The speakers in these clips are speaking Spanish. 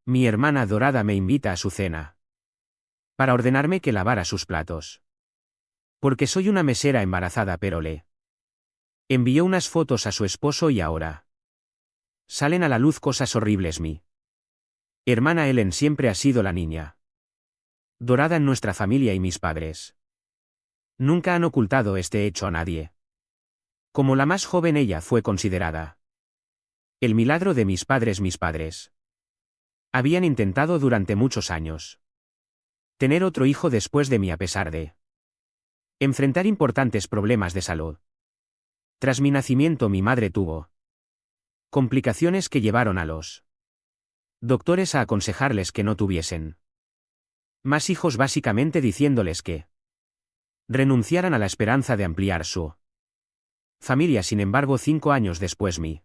Mi hermana Dorada me invita a su cena. Para ordenarme que lavara sus platos. Porque soy una mesera embarazada, pero le envió unas fotos a su esposo y ahora salen a la luz cosas horribles. Mi hermana Ellen siempre ha sido la niña dorada en nuestra familia y mis padres nunca han ocultado este hecho a nadie. Como la más joven ella fue considerada el milagro de mis padres. Mis padres habían intentado durante muchos años tener otro hijo después de mí a pesar de enfrentar importantes problemas de salud. Tras mi nacimiento mi madre tuvo complicaciones que llevaron a los doctores a aconsejarles que no tuviesen más hijos, básicamente diciéndoles que renunciaran a la esperanza de ampliar su familia. Sin embargo, 5 años después mi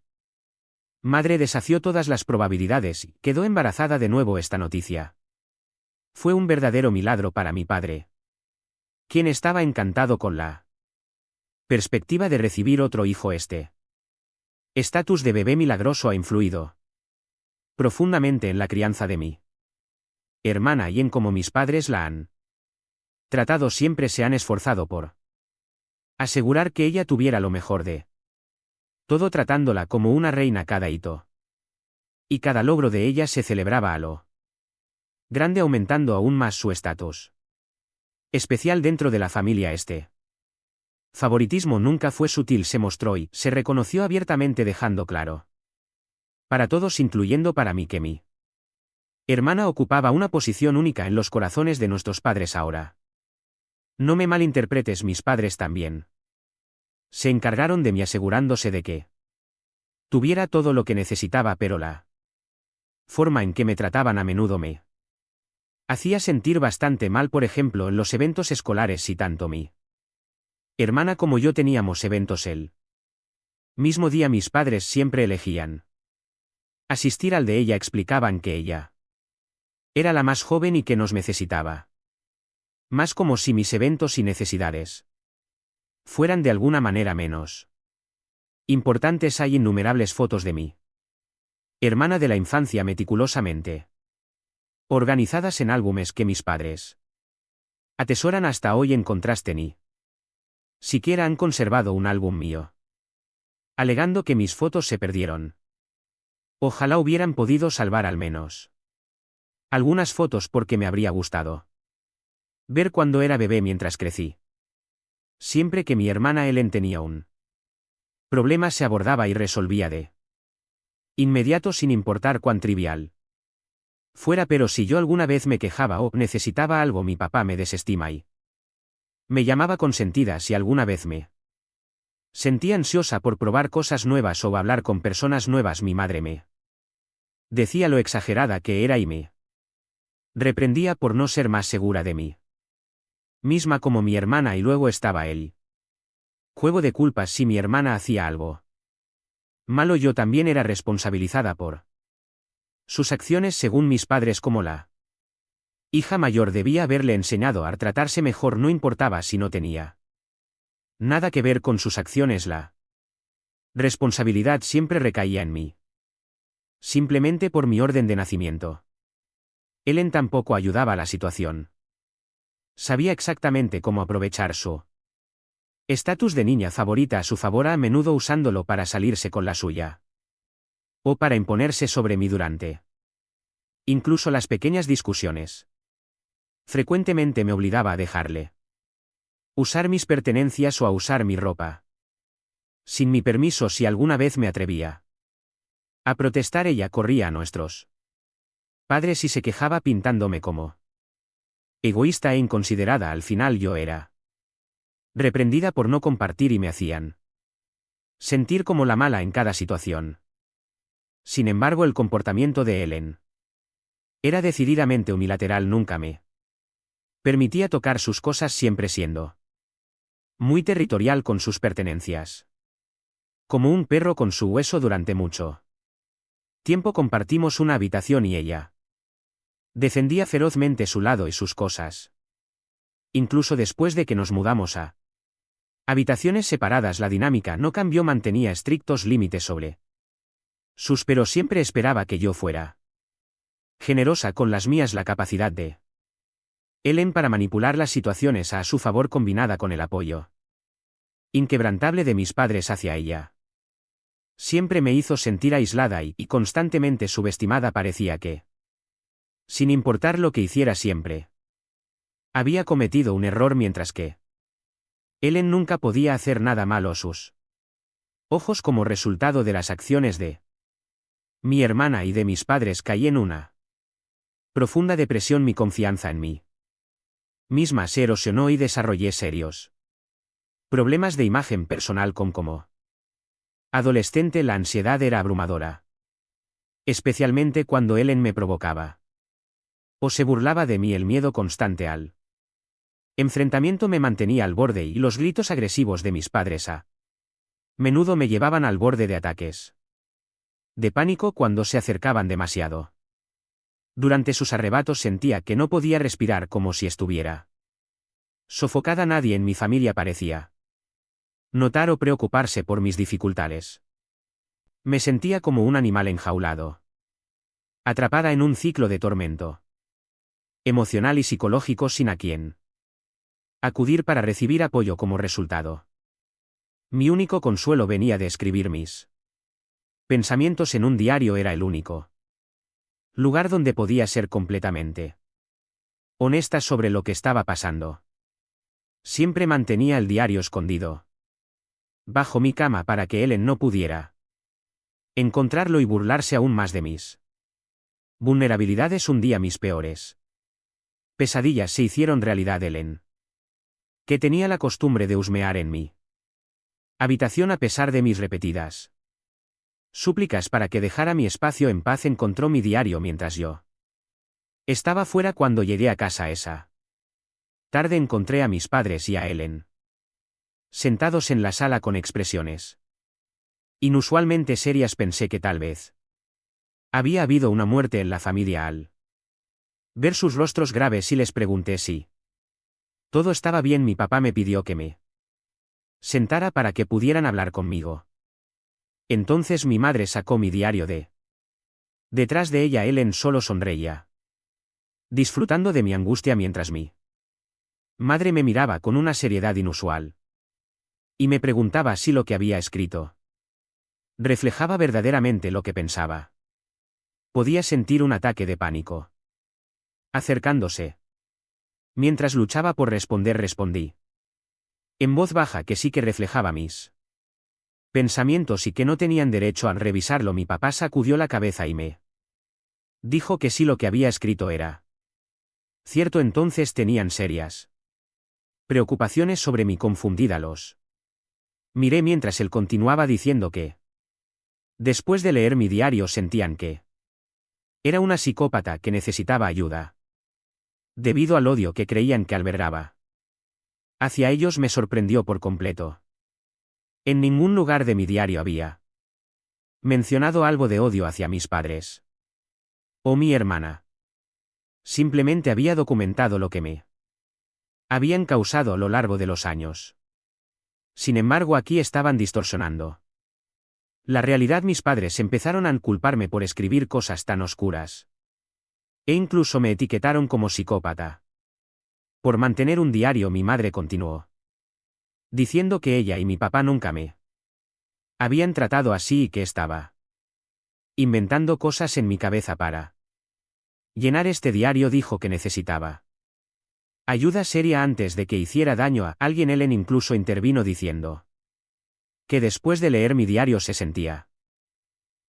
madre desafió todas las probabilidades y quedó embarazada de nuevo. Esta noticia fue un verdadero milagro para mi padre, quien estaba encantado con la perspectiva de recibir otro hijo. Este estatus de bebé milagroso ha influido profundamente en la crianza de mi hermana y en cómo mis padres la han tratado. Siempre se han esforzado por asegurar que ella tuviera lo mejor de todo, tratándola como una reina. Cada hito y cada logro de ella se celebraba a lo grande, aumentando aún más su estatus especial dentro de la familia. Este favoritismo nunca fue sutil, se mostró y se reconoció abiertamente, dejando claro para todos, incluyendo para mí, que mi hermana ocupaba una posición única en los corazones de nuestros padres. Ahora, no me malinterpretes, mis padres también se encargaron de mí, asegurándose de que tuviera todo lo que necesitaba, pero la forma en que me trataban a menudo me hacía sentir bastante mal. Por ejemplo, en los eventos escolares, si tanto mi hermana como yo teníamos eventos el mismo día, mis padres siempre elegían asistir al de ella. Explicaban que ella era la más joven y que nos necesitaba más, como si mis eventos y necesidades fueran de alguna manera menos importantes. Hay innumerables fotos de mi hermana de la infancia meticulosamente organizadas en álbumes que mis padres atesoran hasta hoy. En contraste, ni siquiera han conservado un álbum mío, alegando que mis fotos se perdieron. Ojalá hubieran podido salvar al menos algunas fotos, porque me habría gustado ver cuando era bebé mientras crecí. Siempre que mi hermana Ellen tenía un problema, se abordaba y resolvía de inmediato, sin importar cuán trivial fuera. Pero si yo alguna vez me quejaba o necesitaba algo, mi papá me desestima y me llamaba consentida. Si alguna vez me sentía ansiosa por probar cosas nuevas o hablar con personas nuevas, mi madre me decía lo exagerada que era y me reprendía por no ser más segura de mí misma como mi hermana. Y luego estaba el juego de culpas. Si mi hermana hacía algo malo, yo también era responsabilizada por sus acciones. Según mis padres, como la hija mayor, debía haberle enseñado a tratarse mejor. No importaba si no tenía nada que ver con sus acciones, la responsabilidad siempre recaía en mí, simplemente por mi orden de nacimiento. Ellen tampoco ayudaba a la situación. Sabía exactamente cómo aprovechar su estatus de niña favorita a su favor, a menudo usándolo para salirse con la suya o para imponerse sobre mí durante incluso las pequeñas discusiones. Frecuentemente me obligaba a dejarle usar mis pertenencias o a usar mi ropa sin mi permiso. Si alguna vez me atrevía a protestar, ella corría a nuestros padres y se quejaba, pintándome como egoísta e inconsiderada. Al final yo era reprendida por no compartir y me hacían sentir como la mala en cada situación. Sin embargo, el comportamiento de Ellen era decididamente unilateral. Nunca me permitía tocar sus cosas, siempre siendo muy territorial con sus pertenencias. Como un perro con su hueso. Durante mucho tiempo compartimos una habitación y ella defendía ferozmente su lado y sus cosas. Incluso después de que nos mudamos a habitaciones separadas, la dinámica no cambió. Mantenía estrictos límites sobre sus, pero siempre esperaba que yo fuera Generosa con las mías, la capacidad de Ellen para manipular las situaciones a su favor combinada con el apoyo inquebrantable de mis padres hacia ella. Siempre me hizo sentir aislada y constantemente subestimada. Parecía que, sin importar lo que hiciera siempre, había cometido un error, mientras que Ellen nunca podía hacer nada malo. Sus ojos, como resultado de las acciones de mi hermana y de mis padres, caí en una profunda depresión. Mi confianza en mí misma se erosionó y desarrollé serios problemas de imagen personal. Como adolescente, la ansiedad era abrumadora, especialmente cuando Ellen me provocaba o se burlaba de mí. El miedo constante al enfrentamiento me mantenía al borde, y los gritos agresivos de mis padres a menudo me llevaban al borde de ataques de pánico cuando se acercaban demasiado. Durante sus arrebatos sentía que no podía respirar, como si estuviera sofocada. Nadie en mi familia parecía notar o preocuparse por mis dificultades. Me sentía como un animal enjaulado, atrapada en un ciclo de tormento emocional y psicológico, sin a quién acudir para recibir apoyo. Como resultado, mi único consuelo venía de escribir mis pensamientos en un diario. Era el único lugar donde podía ser completamente honesta sobre lo que estaba pasando. Siempre mantenía el diario escondido bajo mi cama para que Ellen no pudiera encontrarlo y burlarse aún más de mis vulnerabilidades. Un día mis peores pesadillas se hicieron realidad. Ellen, que tenía la costumbre de husmear en mi habitación a pesar de mis repetidas súplicas para que dejara mi espacio en paz, encontró mi diario mientras yo estaba fuera. Cuando llegué a casa esa tarde, encontré a mis padres y a Ellen sentados en la sala con expresiones inusualmente serias. Pensé que tal vez había habido una muerte en la familia. Al ver sus rostros graves y les pregunté si todo estaba bien, mi papá me pidió que me sentara para que pudieran hablar conmigo. Entonces mi madre sacó mi diario de detrás de ella. Ellen solo sonreía, disfrutando de mi angustia, mientras mi madre me miraba con una seriedad inusual y me preguntaba si lo que había escrito reflejaba verdaderamente lo que pensaba. Podía sentir un ataque de pánico acercándose. Mientras luchaba por responder, respondí en voz baja que sí, que reflejaba mis pensamientos y que no tenían derecho a revisarlo. Mi papá sacudió la cabeza y me dijo que sí, lo que había escrito era cierto. Entonces tenían serias preocupaciones sobre mí. Confundida los miré mientras él continuaba diciendo que después de leer mi diario sentían que era una psicópata que necesitaba ayuda debido al odio que creían que albergaba hacia ellos. Me sorprendió por completo. En ningún lugar de mi diario había mencionado algo de odio hacia mis padres o mi hermana. Simplemente había documentado lo que me habían causado a lo largo de los años. Sin embargo, aquí estaban distorsionando la realidad. Mis padres empezaron a culparme por escribir cosas tan oscuras, e incluso me etiquetaron como psicópata por mantener un diario. Mi madre continuó diciendo que ella y mi papá nunca me habían tratado así y que estaba inventando cosas en mi cabeza para llenar este diario. Dijo que necesitaba ayuda seria antes de que hiciera daño a alguien. Ellen incluso intervino diciendo que después de leer mi diario se sentía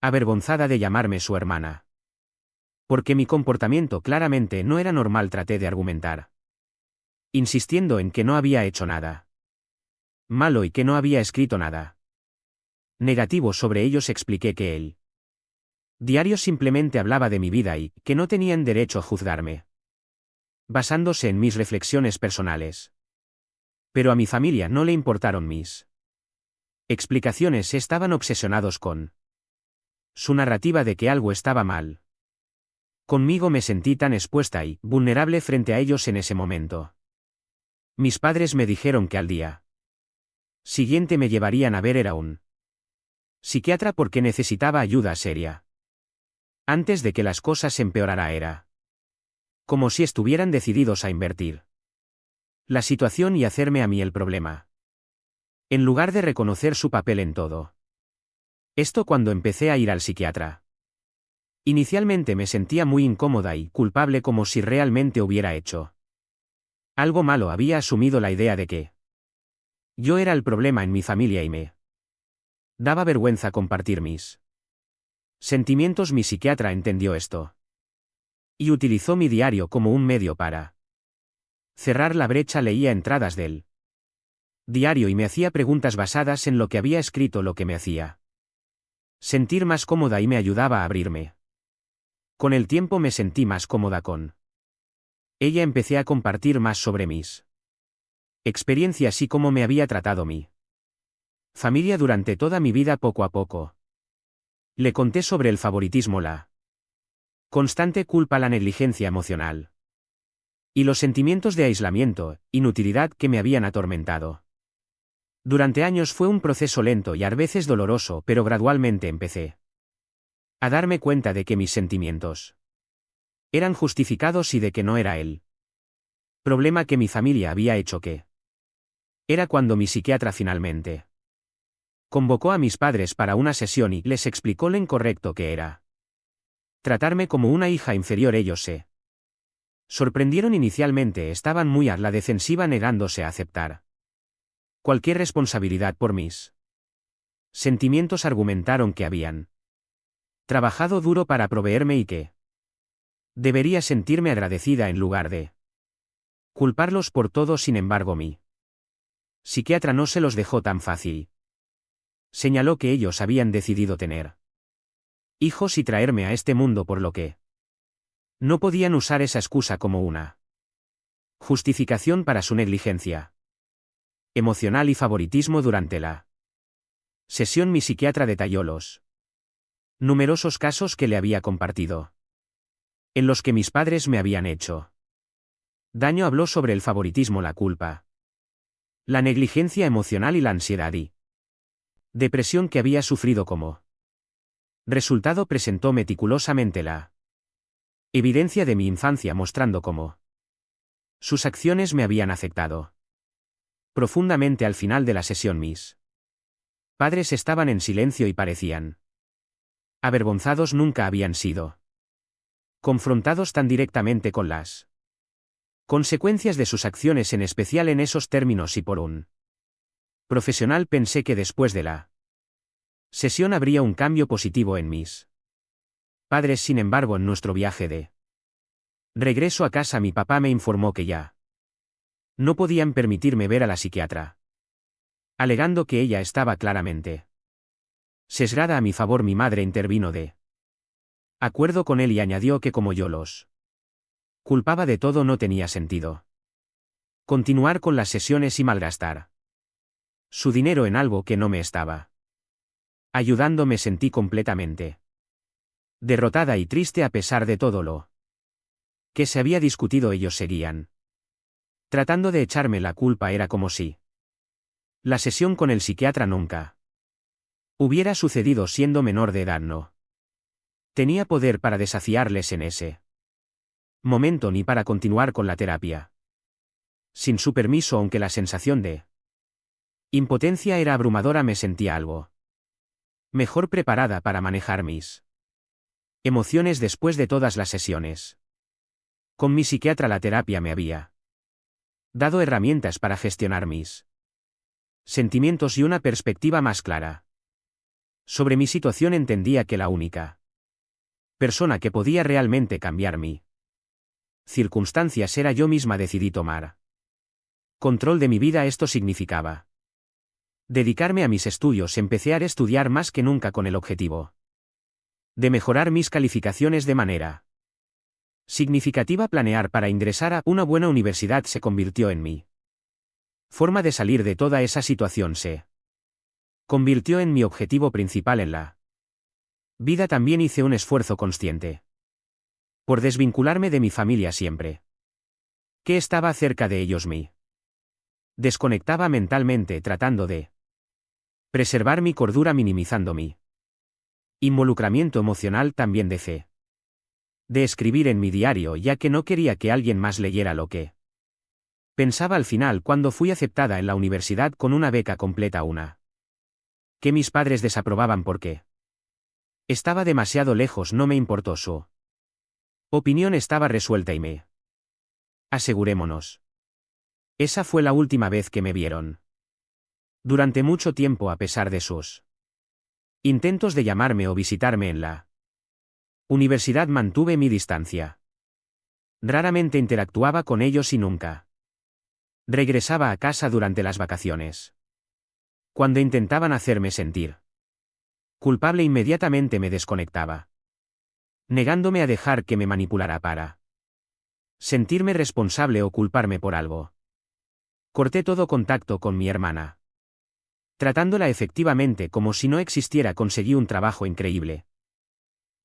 avergonzada de llamarme su hermana, porque mi comportamiento claramente no era normal. Traté de argumentar, insistiendo en que no había hecho nada malo y que no había escrito nada negativo sobre ellos. Expliqué que el diario simplemente hablaba de mi vida y que no tenían derecho a juzgarme basándose en mis reflexiones personales. Pero a mi familia no le importaron mis explicaciones. Estaban obsesionados con su narrativa de que algo estaba mal conmigo. Me sentí tan expuesta y vulnerable frente a ellos en ese momento. Mis padres me dijeron que al día siguiente me llevarían a ver a un psiquiatra porque necesitaba ayuda seria. Antes de que las cosas empeorara era como si estuvieran decididos a invertir la situación y hacerme a mí el problema, en lugar de reconocer su papel en todo. Esto cuando empecé a ir al psiquiatra. Inicialmente me sentía muy incómoda y culpable como si realmente hubiera hecho algo malo. Había asumido la idea de que yo era el problema en mi familia y me daba vergüenza compartir mis sentimientos. Mi psiquiatra entendió esto y utilizó mi diario como un medio para cerrar la brecha. Leía entradas del diario y me hacía preguntas basadas en lo que había escrito, lo que me hacía sentir más cómoda y me ayudaba a abrirme. Con el tiempo me sentí más cómoda con ella. Empecé a compartir más sobre mis experiencias y cómo me había tratado mi familia durante toda mi vida. Poco a poco le conté sobre el favoritismo, la constante culpa, la negligencia emocional y los sentimientos de aislamiento, inutilidad que me habían atormentado. Durante años fue un proceso lento y a veces doloroso, pero gradualmente empecé a darme cuenta de que mis sentimientos eran justificados y de que no era el problema que mi familia había hecho que era. Cuando mi psiquiatra finalmente convocó a mis padres para una sesión y les explicó lo incorrecto que era tratarme como una hija inferior, ellos se sorprendieron. Inicialmente estaban muy a la defensiva, negándose a aceptar cualquier responsabilidad por mis sentimientos. Argumentaron que habían trabajado duro para proveerme y que debería sentirme agradecida en lugar de culparlos por todo. Sin embargo, mi psiquiatra no se los dejó tan fácil. Señaló que ellos habían decidido tener hijos y traerme a este mundo, por lo que no podían usar esa excusa como una justificación para su negligencia emocional y favoritismo. Durante la sesión mi psiquiatra detalló los numerosos casos que le había compartido, en los que mis padres me habían hecho daño. Habló sobre el favoritismo, la culpa, la negligencia emocional y la ansiedad y depresión que había sufrido como resultado. Presentó meticulosamente la evidencia de mi infancia, mostrando cómo sus acciones me habían afectado profundamente. Al final de la sesión mis padres estaban en silencio y parecían avergonzados. Nunca habían sido confrontados tan directamente con las consecuencias de sus acciones, en especial en esos términos, y por un profesional. Pensé que después de la sesión habría un cambio positivo en mis padres. Sin embargo, en nuestro viaje de regreso a casa, mi papá me informó que ya no podían permitirme ver a la psiquiatra, alegando que ella estaba claramente sesgada a mi favor. Mi madre intervino de acuerdo con él y añadió que como yo los culpaba de todo, no tenía sentido continuar con las sesiones y malgastar su dinero en algo que no me estaba ayudando. Me sentí completamente derrotada y triste. A pesar de todo lo que se había discutido, ellos seguían tratando de echarme la culpa. Era como si la sesión con el psiquiatra nunca hubiera sucedido. Siendo menor de edad, no tenía poder para desafiarles en ese momento ni para continuar con la terapia sin su permiso. Aunque la sensación de impotencia era abrumadora, me sentía algo mejor preparada para manejar mis emociones después de todas las sesiones con mi psiquiatra. La terapia me había dado herramientas para gestionar mis sentimientos y una perspectiva más clara sobre mi situación. Entendía que la única persona que podía realmente cambiar mi circunstancias era yo misma. Decidí tomar control de mi vida. Esto significaba dedicarme a mis estudios. Empecé a estudiar más que nunca con el objetivo de mejorar mis calificaciones de manera significativa. Planear para ingresar a una buena universidad se convirtió en mi forma de salir de toda esa situación. Se convirtió en mi objetivo principal en la vida. También hice un esfuerzo consciente por desvincularme de mi familia siempre que estaba cerca de ellos. Me desconectaba mentalmente, tratando de preservar mi cordura, minimizando mi involucramiento emocional. También dejé de escribir en mi diario ya que no quería que alguien más leyera lo que pensaba al final cuando fui aceptada en la universidad con una beca completa que mis padres desaprobaban porque estaba demasiado lejos. No me importó su opinión, estaba resuelta y me asegurémonos. Esa fue la última vez que me vieron. Durante mucho tiempo, a pesar de sus intentos de llamarme o visitarme en la universidad, mantuve mi distancia. Raramente interactuaba con ellos y nunca regresaba a casa durante las vacaciones. Cuando intentaban hacerme sentir culpable, inmediatamente me desconectaba, negándome a dejar que me manipulara para sentirme responsable o culparme por algo. Corté todo contacto con mi hermana. Tratándola efectivamente como si no existiera. Conseguí un trabajo increíble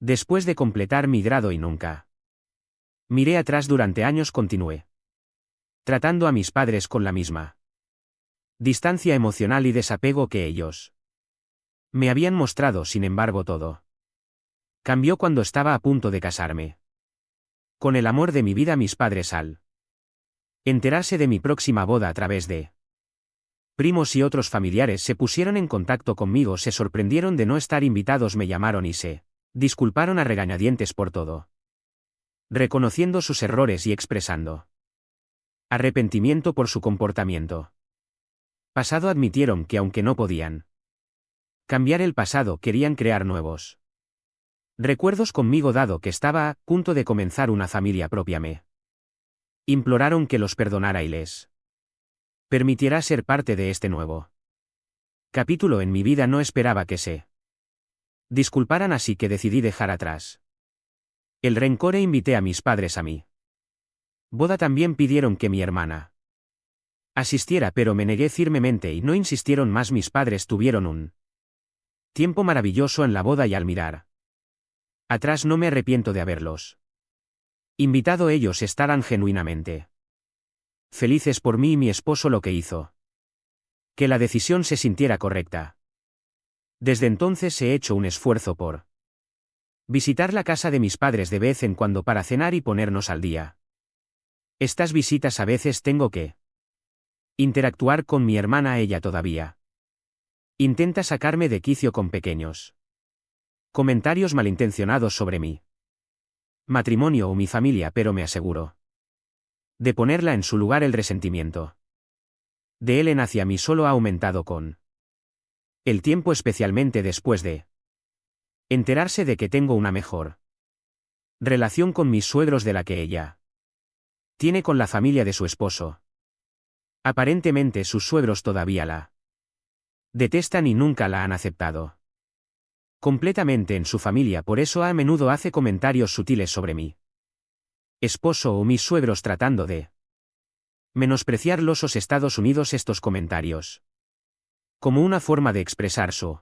después de completar mi grado y nunca miré atrás. Durante años continué tratando a mis padres con la misma distancia emocional y desapego que ellos me habían mostrado. Sin embargo, todo cambió cuando estaba a punto de casarme con el amor de mi vida. Mis padres, al enterarse de mi próxima boda a través de primos y otros familiares, se pusieron en contacto conmigo. Se sorprendieron de no estar invitados, me llamaron y se disculparon a regañadientes por todo, reconociendo sus errores y expresando arrepentimiento por su comportamiento pasado. Admitieron que aunque no podían cambiar el pasado, querían crear nuevos recuerdos conmigo. Dado que estaba a punto de comenzar una familia propia, me imploraron que los perdonara y les permitiera ser parte de este nuevo capítulo en mi vida. No esperaba que se disculparan, así que decidí dejar atrás el rencor e invité a mis padres a mi boda. También pidieron que mi hermana asistiera, pero me negué firmemente y no insistieron más. Mis padres tuvieron un tiempo maravilloso en la boda y al mirar atrás no me arrepiento de haberlos invitado. Ellos estarán genuinamente felices por mí y mi esposo, lo que hizo que la decisión se sintiera correcta. Desde entonces he hecho un esfuerzo por visitar la casa de mis padres de vez en cuando para cenar y ponernos al día. Estas visitas a veces tengo que interactuar con mi hermana. Ella todavía intenta sacarme de quicio con pequeños comentarios malintencionados sobre mi matrimonio o mi familia, pero me aseguro de ponerla en su lugar. El resentimiento de Ellen hacia mí solo ha aumentado con el tiempo, especialmente después de enterarse de que tengo una mejor relación con mis suegros de la que ella tiene con la familia de su esposo. Aparentemente sus suegros todavía la detestan y nunca la han aceptado completamente en su familia. Por eso a menudo hace comentarios sutiles sobre mi esposo o mis suegros, tratando de menospreciar los Estados Unidos. Estos comentarios como una forma de expresar su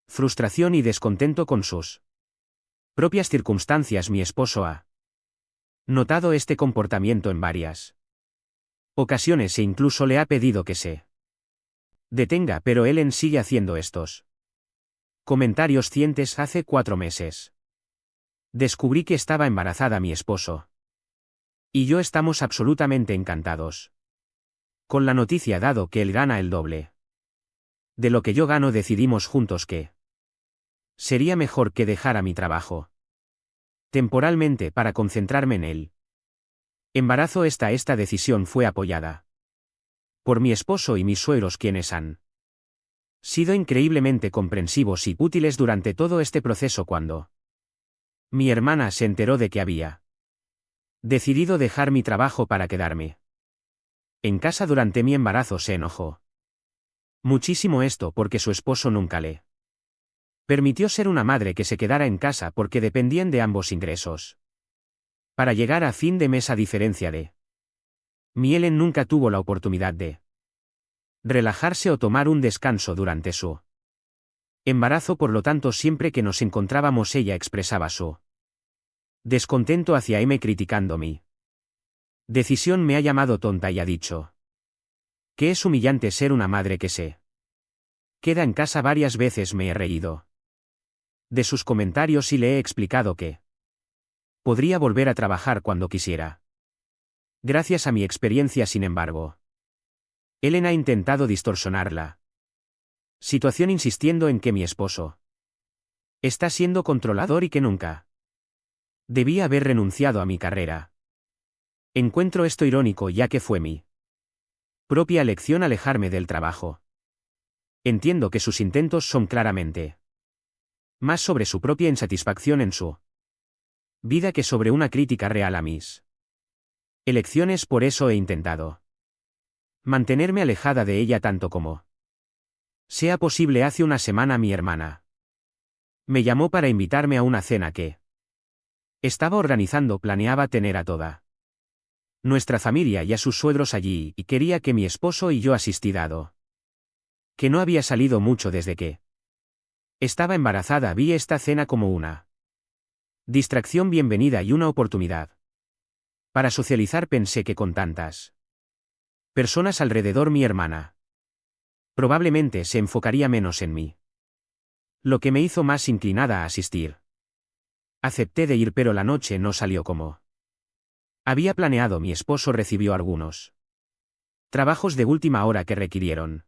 frustración y descontento con sus propias circunstancias. Mi esposo ha notado este comportamiento en varias ocasiones e incluso le ha pedido que se detenga, pero Ellen sigue haciendo estos comentarios cientes. Hace 4 meses descubrí que estaba embarazada. Mi esposo y yo estamos absolutamente encantados con la noticia. Dado que él gana el doble de lo que yo gano, decidimos juntos que sería mejor que dejara mi trabajo temporalmente para concentrarme en el embarazo. Esta decisión fue apoyada por mi esposo y mis suegros, quienes han sido increíblemente comprensivos y útiles durante todo este proceso. Cuando mi hermana se enteró de que había decidido dejar mi trabajo para quedarme en casa durante mi embarazo, se enojó muchísimo. Esto porque su esposo nunca le permitió ser una madre que se quedara en casa, porque dependían de ambos ingresos para llegar a fin de mes. A diferencia de mi, Ellen nunca tuvo la oportunidad de relajarse o tomar un descanso durante su embarazo. Por lo tanto, siempre que nos encontrábamos, ella expresaba su descontento hacia mí, criticando mi decisión. Me ha llamado tonta y ha dicho que es humillante ser una madre que se queda en casa. Varias veces me he reído de sus comentarios y le he explicado que Podría volver a trabajar cuando quisiera. Gracias a mi experiencia, sin embargo. Ellen ha intentado distorsionarla situación insistiendo en que mi esposo está siendo controlador y que nunca debía haber renunciado a mi carrera. Encuentro esto irónico ya que fue mi propia elección alejarme del trabajo. Entiendo que sus intentos son claramente más sobre su propia insatisfacción en su vida que sobre una crítica real a mis elecciones. Por eso he intentado mantenerme alejada de ella tanto como sea posible. Hace una semana mi hermana me llamó para invitarme a una cena que estaba organizando. Planeaba tener a toda nuestra familia y a sus suegros allí, y quería que mi esposo y yo asistiera, dado que no había salido mucho desde que estaba embarazada. Vi esta cena como una distracción bienvenida y una oportunidad para socializar. Pensé que con tantas personas alrededor, mi hermana probablemente se enfocaría menos en mí, lo que me hizo más inclinada a asistir. Acepté de ir, pero la noche no salió como había planeado. Mi esposo recibió algunos trabajos de última hora que requirieron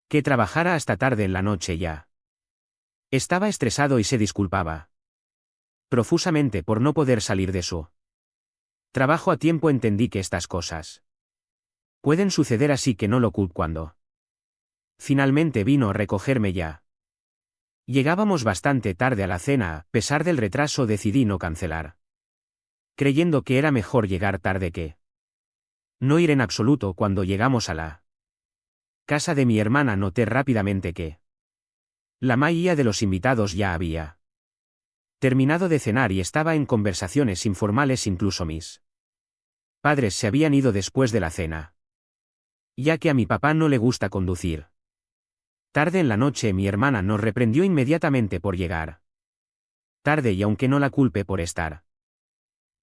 que trabajara hasta tarde en la noche. Ya estaba estresado y se disculpaba profusamente por no poder salir de su trabajo a tiempo. Entendí que estas cosas pueden suceder, así que no lo culpo. Cuando finalmente vino a recogerme, ya llegábamos bastante tarde a la cena. A pesar del retraso, decidí no cancelar, creyendo que era mejor llegar tarde que no ir en absoluto. Cuando llegamos a la casa de mi hermana, noté rápidamente que la mayoría de los invitados ya había terminado de cenar y estaba en conversaciones informales. Incluso mis padres se habían ido después de la cena, ya que a mi papá no le gusta conducir tarde en la noche. Mi hermana nos reprendió inmediatamente por llegar tarde, y aunque no la culpe por estar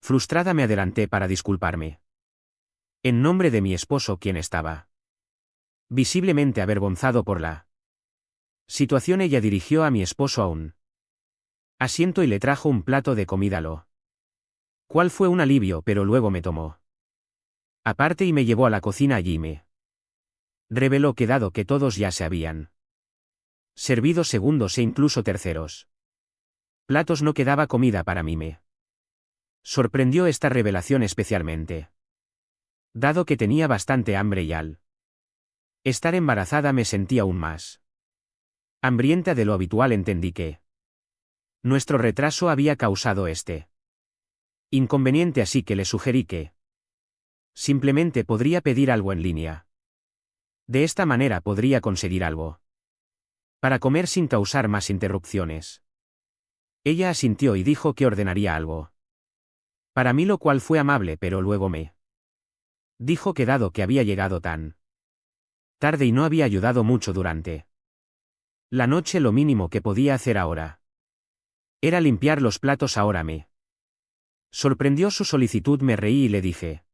frustrada, me adelanté para disculparme en nombre de mi esposo, quien estaba visiblemente avergonzado por la situación. Ella dirigió a mi esposo a un asiento y le trajo un plato de comida, lo cual fue un alivio, pero luego me tomó aparte y me llevó a la cocina. Allí me reveló que, dado que todos ya se habían servido segundos e incluso terceros platos, no quedaba comida para mí. Me sorprendió esta revelación, especialmente dado que tenía bastante hambre y al estar embarazada me sentía aún más hambrienta de lo habitual. Entendí que nuestro retraso había causado este inconveniente, así que le sugerí que simplemente podría pedir algo en línea. De esta manera podría conseguir algo para comer sin causar más interrupciones. Ella asintió y dijo que ordenaría algo para mí, lo cual fue amable, pero luego me dijo que, dado que había llegado tan tarde y no había ayudado mucho durante la noche, lo mínimo que podía hacer ahora era limpiar los platos. Ahora me sorprendió su solicitud. Me reí y le dije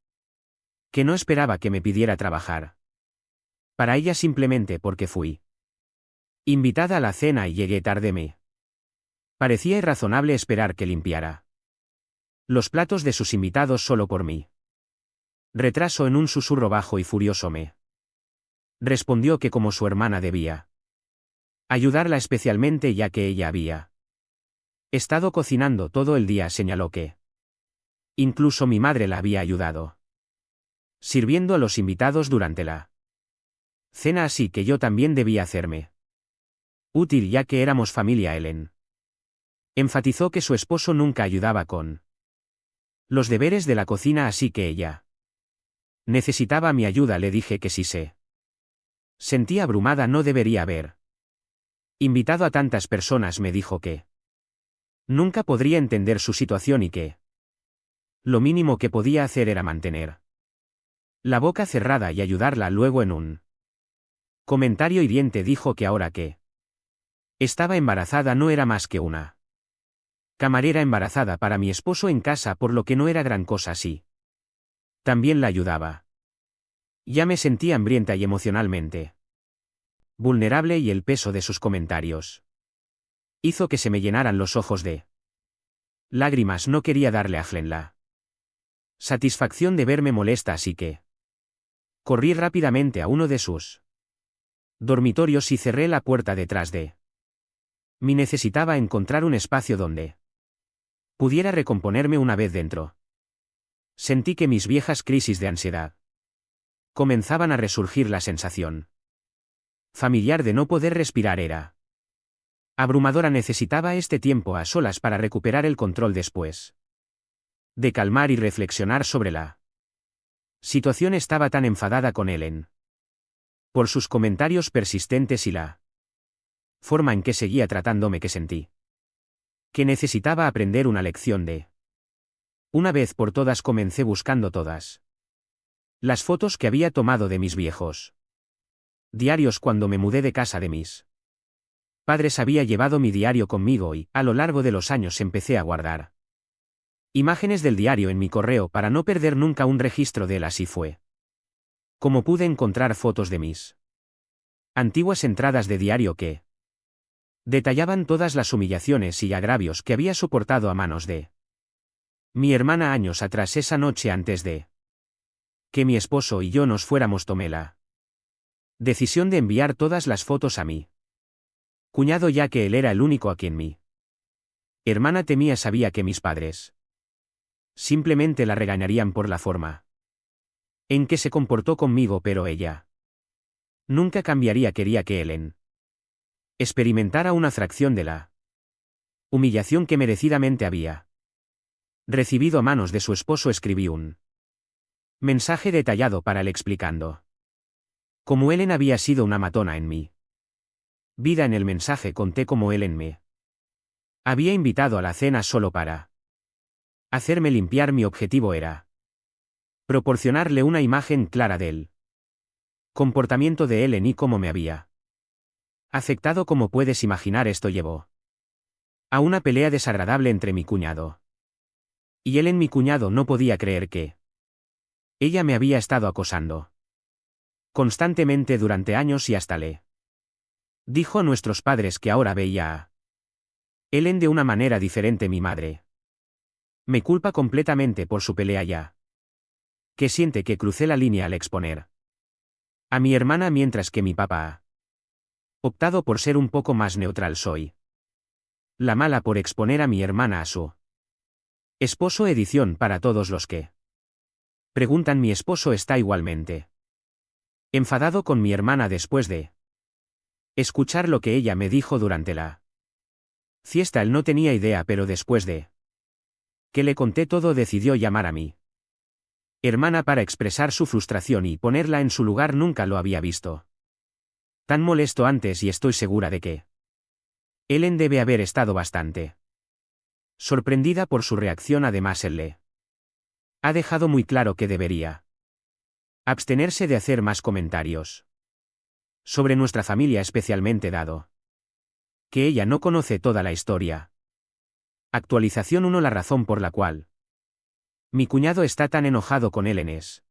que no esperaba que me pidiera trabajar para ella simplemente porque fui invitada a la cena y llegué tarde. Me parecía irrazonable esperar que limpiara los platos de sus invitados solo por mí. Retraso. En un susurro bajo y furioso me respondió que como su hermana debía ayudarla, especialmente ya que ella había estado cocinando todo el día. Señaló que incluso mi madre la había ayudado sirviendo a los invitados durante la cena, así que yo también debía hacerme útil ya que éramos familia. Ellen enfatizó que su esposo nunca ayudaba con los deberes de la cocina, así que ella necesitaba mi ayuda. Le dije que si se sentía abrumada no debería haber invitado a tantas personas. Me dijo que nunca podría entender su situación y que lo mínimo que podía hacer era mantener la boca cerrada y ayudarla. Luego, en un comentario hiriente, dijo que ahora que estaba embarazada no era más que una camarera embarazada para mi esposo en casa, por lo que no era gran cosa si también la ayudaba. Ya me sentía hambrienta y emocionalmente vulnerable, y el peso de sus comentarios hizo que se me llenaran los ojos de Lágrimas no quería darle a Helen la satisfacción de verme molesta, así que corrí rápidamente a uno de sus dormitorios y cerré la puerta detrás de mí. Necesitaba encontrar un espacio donde pudiera recomponerme una vez dentro. Sentí que mis viejas crisis de ansiedad comenzaban a resurgir. La sensación familiar de no poder respirar era abrumadora. Necesitaba este tiempo a solas para recuperar el control después de calmar y reflexionar sobre la situación. Estaba tan enfadada con Helen por sus comentarios persistentes y la forma en que seguía tratándome que sentí que necesitaba aprender una lección de una vez por todas. Comencé buscando todas las fotos que había tomado de mis viejos diarios cuando me mudé de casa de mis padres. Había llevado mi diario conmigo y, a lo largo de los años, empecé a guardar imágenes del diario en mi correo para no perder nunca un registro de él. Así fue como pude encontrar fotos de mis antiguas entradas de diario que detallaban todas las humillaciones y agravios que había soportado a manos de mi hermana años atrás. Esa noche, antes de que mi esposo y yo nos fuéramos, tomé la decisión de enviar todas las fotos a mi cuñado, ya que él era el único a quien mi hermana temía. Sabía que mis padres simplemente la regañarían por la forma en que se comportó conmigo, pero ella nunca cambiaría. Quería que Helen experimentara una fracción de la humillación que merecidamente había recibido a manos de su esposo. Escribí un mensaje detallado para él explicando cómo Helen había sido una matona en mi vida. En el mensaje conté cómo Helen me había invitado a la cena solo para hacerme limpiar. Mi objetivo era proporcionarle una imagen clara del comportamiento de Helen y cómo me había afectado. Como puedes imaginar, esto llevó a una pelea desagradable entre mi cuñado y Helen. Mi cuñado no podía creer que ella me había estado acosando constantemente durante años y hasta le dijo a nuestros padres que ahora veía a Helen de una manera diferente. Mi madre me culpa completamente por su pelea, ya que siente que crucé la línea al exponer a mi hermana, mientras que mi papá ha optado por ser un poco más neutral. Soy la mala por exponer a mi hermana a su esposo. Edición para todos los que preguntan: mi esposo está igualmente enfadado con mi hermana después de escuchar lo que ella me dijo durante la fiesta. Él no tenía idea, pero después de que le conté todo, decidió llamar a mi hermana para expresar su frustración y ponerla en su lugar. Nunca lo había visto tan molesto antes y estoy segura de que Helen debe haber estado bastante sorprendida por su reacción. Además, él le ha dejado muy claro que debería abstenerse de hacer más comentarios sobre nuestra familia, especialmente dado que ella no conoce toda la historia. Actualización 1. La razón por la cual mi cuñado está tan enojado con Helen es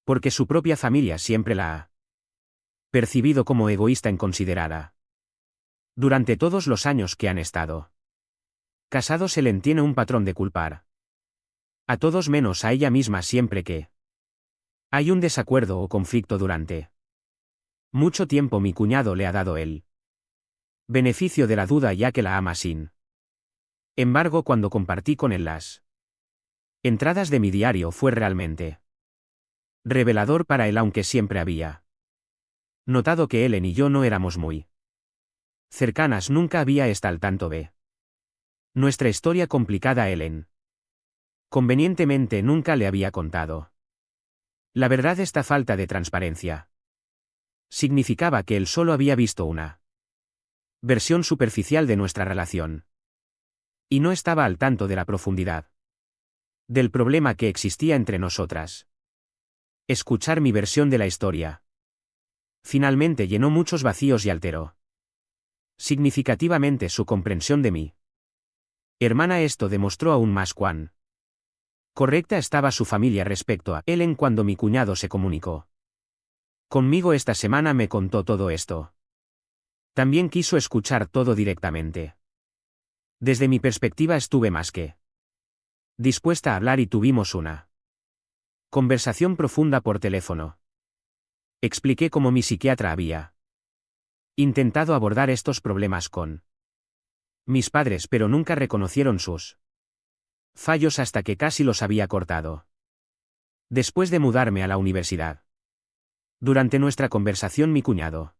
porque su propia familia siempre la ha percibido como egoísta, inconsiderada. Durante todos los años que han estado casados, Helen tiene un patrón de culpar a todos menos a ella misma siempre que hay un desacuerdo o conflicto. Durante mucho tiempo mi cuñado le ha dado el beneficio de la duda, ya que la ama. Sin embargo, cuando compartí con él las entradas de mi diario, fue realmente revelador para él. Aunque siempre había notado que Helen y yo no éramos muy cercanas, nunca había estado al tanto de nuestra historia complicada. Helen convenientemente nunca le había contado la verdad. Esta falta de transparencia significaba que él solo había visto una versión superficial de nuestra relación y no estaba al tanto de la profundidad del problema que existía entre nosotras. Escuchar mi versión de la historia finalmente llenó muchos vacíos y alteró significativamente su comprensión de mí hermana. Esto demostró aún más cuán correcta estaba su familia respecto a Helen. Cuando mi cuñado se comunicó conmigo esta semana, me contó todo esto. También quiso escuchar todo directamente. Desde mi perspectiva estuve más que dispuesta a hablar y tuvimos una conversación profunda por teléfono. Expliqué cómo mi psiquiatra había intentado abordar estos problemas con mis padres, pero nunca reconocieron sus fallos hasta que casi los había cortado. Después de mudarme a la universidad. Durante nuestra conversación mi cuñado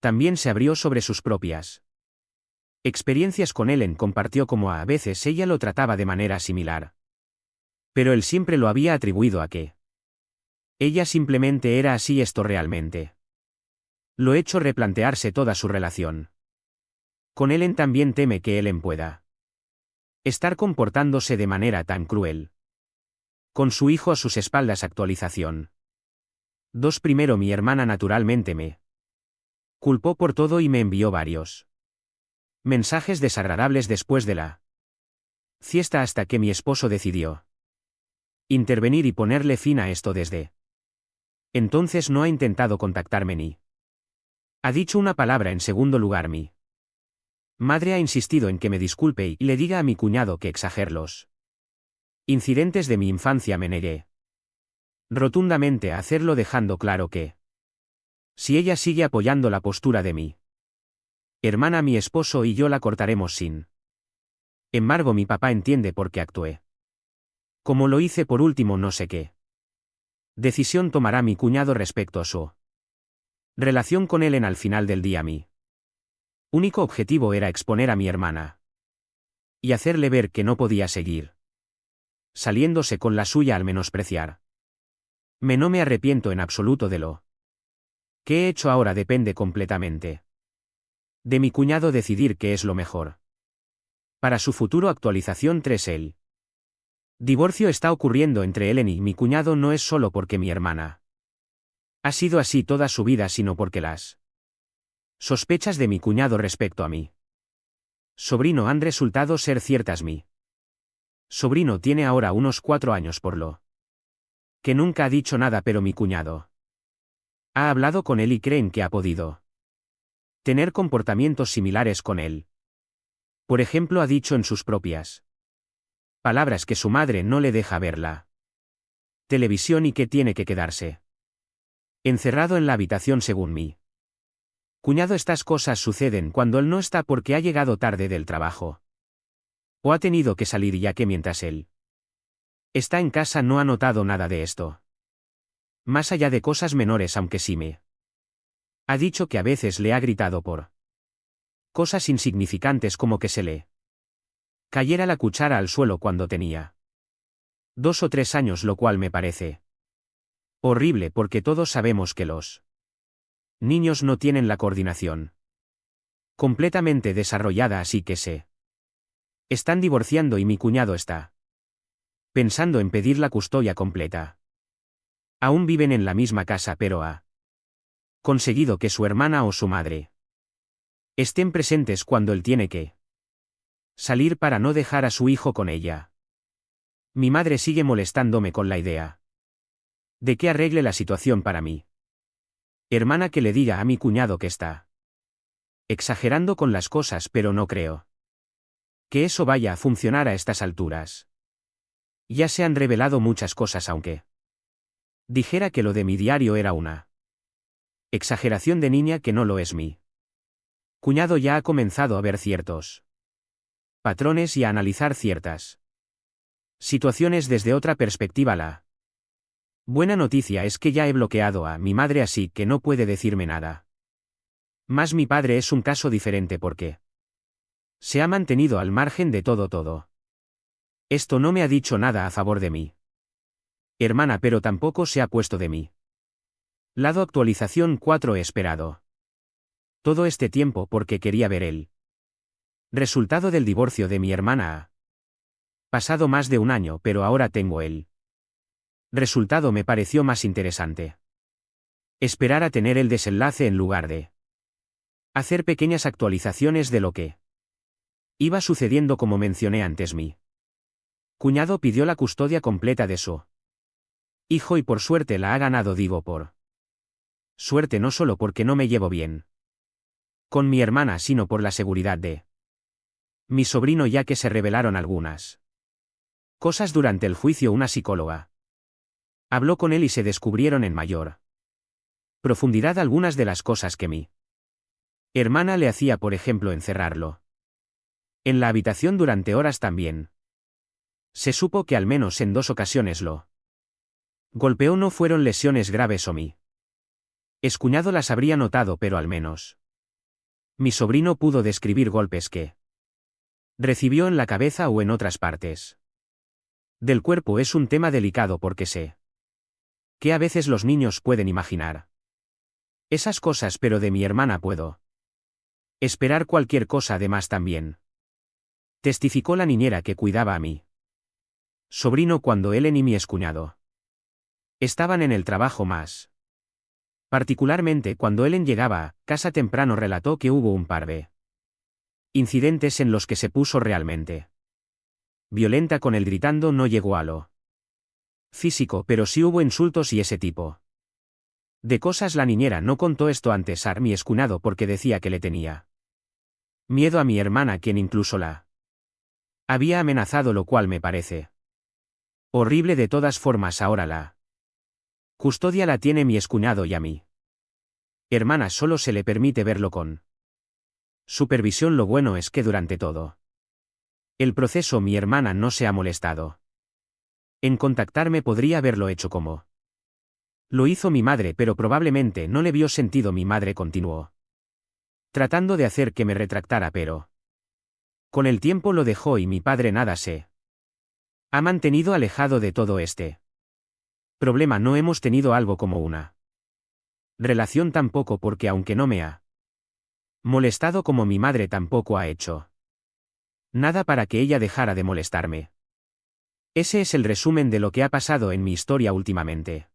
también se abrió sobre sus propias experiencias con Ellen. Compartió cómo a veces ella lo trataba de manera similar. Pero él siempre lo había atribuido a que ella simplemente era así. Esto realmente lo hecho replantearse toda su relación. Con Ellen. También teme que Ellen pueda estar comportándose de manera tan cruel con su hijo a sus espaldas. Actualización 2. Primero, mi hermana naturalmente me culpó por todo y me envió varios mensajes desagradables después de la fiesta, hasta que mi esposo decidió intervenir y ponerle fin a esto. Desde entonces no ha intentado contactarme ni ha dicho una palabra. En segundo lugar, mi madre ha insistido en que me disculpe y le diga a mi cuñado que exagero los incidentes de mi infancia. Me negué rotundamente a hacerlo, dejando claro que si ella sigue apoyando la postura de mi hermana, mi esposo y yo la cortaremos. Sin embargo, mi papá entiende por qué actué como lo hice. Por último, no sé qué decisión tomará mi cuñado respecto a su relación con Ellen. Al final del día, mi único objetivo era exponer a mi hermana y hacerle ver que no podía seguir saliéndose con la suya al menospreciar. No me arrepiento en absoluto de lo que he hecho. Ahora depende completamente de mi cuñado decidir qué es lo mejor para su futuro. Actualización 3. El divorcio está ocurriendo entre Ellen y mi cuñado no es solo porque mi hermana ha sido así toda su vida, sino porque las sospechas de mi cuñado respecto a mi sobrino han resultado ser ciertas. Mi sobrino tiene ahora unos 4 años, por lo que nunca ha dicho nada, pero mi cuñado ha hablado con él y creen que ha podido tener comportamientos similares con él. Por ejemplo, ha dicho en sus propias palabras que su madre no le deja ver la televisión y que tiene que quedarse encerrado en la habitación. Según mi cuñado, estas cosas suceden cuando él no está porque ha llegado tarde del trabajo o ha tenido que salir, ya que mientras él está en casa no ha notado nada de esto. Más allá de cosas menores, aunque sí me ha dicho que a veces le ha gritado por cosas insignificantes, como que se le cayera la cuchara al suelo cuando tenía 2 o 3 años, lo cual me parece horrible porque todos sabemos que los niños no tienen la coordinación completamente desarrollada, así que se están divorciando y mi cuñado está pensando en pedir la custodia completa. Aún viven en la misma casa, pero ha conseguido que su hermana o su madre estén presentes cuando él tiene que salir para no dejar a su hijo con ella. Mi madre sigue molestándome con la idea de que arregle la situación para mí hermana, que le diga a mi cuñado que está exagerando con las cosas, pero no creo que eso vaya a funcionar a estas alturas. Ya se han revelado muchas cosas, aunque dijera que lo de mi diario era una exageración de niña, que no lo es. Mi cuñado ya ha comenzado a ver ciertos patrones y a analizar ciertas situaciones desde otra perspectiva. La buena noticia es que ya he bloqueado a mi madre, así que no puede decirme nada más. Mi padre es un caso diferente porque se ha mantenido al margen de todo. Esto no me ha dicho nada a favor de mi hermana, pero tampoco se ha puesto de mí lado. Actualización 4. He esperado todo este tiempo porque quería ver el resultado del divorcio de mi hermana. Ha pasado más de un año, pero ahora tengo el resultado. Me pareció más interesante esperar a tener el desenlace en lugar de hacer pequeñas actualizaciones de lo que iba sucediendo. Como mencioné antes, mi cuñado pidió la custodia completa de su hijo y por suerte la ha ganado. Digo por suerte no solo porque no me llevo bien con mi hermana, sino por la seguridad de Mi sobrino, ya que se revelaron algunas cosas durante el juicio. Una psicóloga habló con él y se descubrieron en mayor profundidad algunas de las cosas que mi hermana le hacía, por ejemplo, encerrarlo en la habitación durante horas. También se supo que al menos en 2 ocasiones lo golpeó. No fueron lesiones graves o mi excuñado las habría notado, pero al menos mi sobrino pudo describir golpes que recibió en la cabeza o en otras partes del cuerpo. Es un tema delicado porque sé que a veces los niños pueden imaginar esas cosas, pero de mi hermana puedo esperar cualquier cosa. Además, también testificó la niñera que cuidaba a mi sobrino cuando Ellen y mi excuñado estaban en el trabajo, más particularmente cuando Ellen llegaba a casa temprano. Relató que hubo un par de incidentes en los que se puso realmente violenta con él, gritando. No llegó a lo físico, pero sí hubo insultos y ese tipo de cosas. La niñera no contó esto antes a mi excuñado porque decía que le tenía miedo a mi hermana, quien incluso la había amenazado, lo cual me parece horrible. De todas formas, ahora la custodia la tiene mi excuñado y a mi hermana solo se le permite verlo con supervisión. Lo bueno es que durante todo el proceso mi hermana no se ha molestado en contactarme. Podría haberlo hecho como lo hizo mi madre, pero probablemente no le vio sentido. Mi madre continuó tratando de hacer que me retractara, pero con el tiempo lo dejó y mi padre nada se ha mantenido alejado de todo este problema. No hemos tenido algo como una relación tampoco, porque aunque no me ha molestado como mi madre, tampoco ha hecho nada para que ella dejara de molestarme. Ese es el resumen de lo que ha pasado en mi historia últimamente.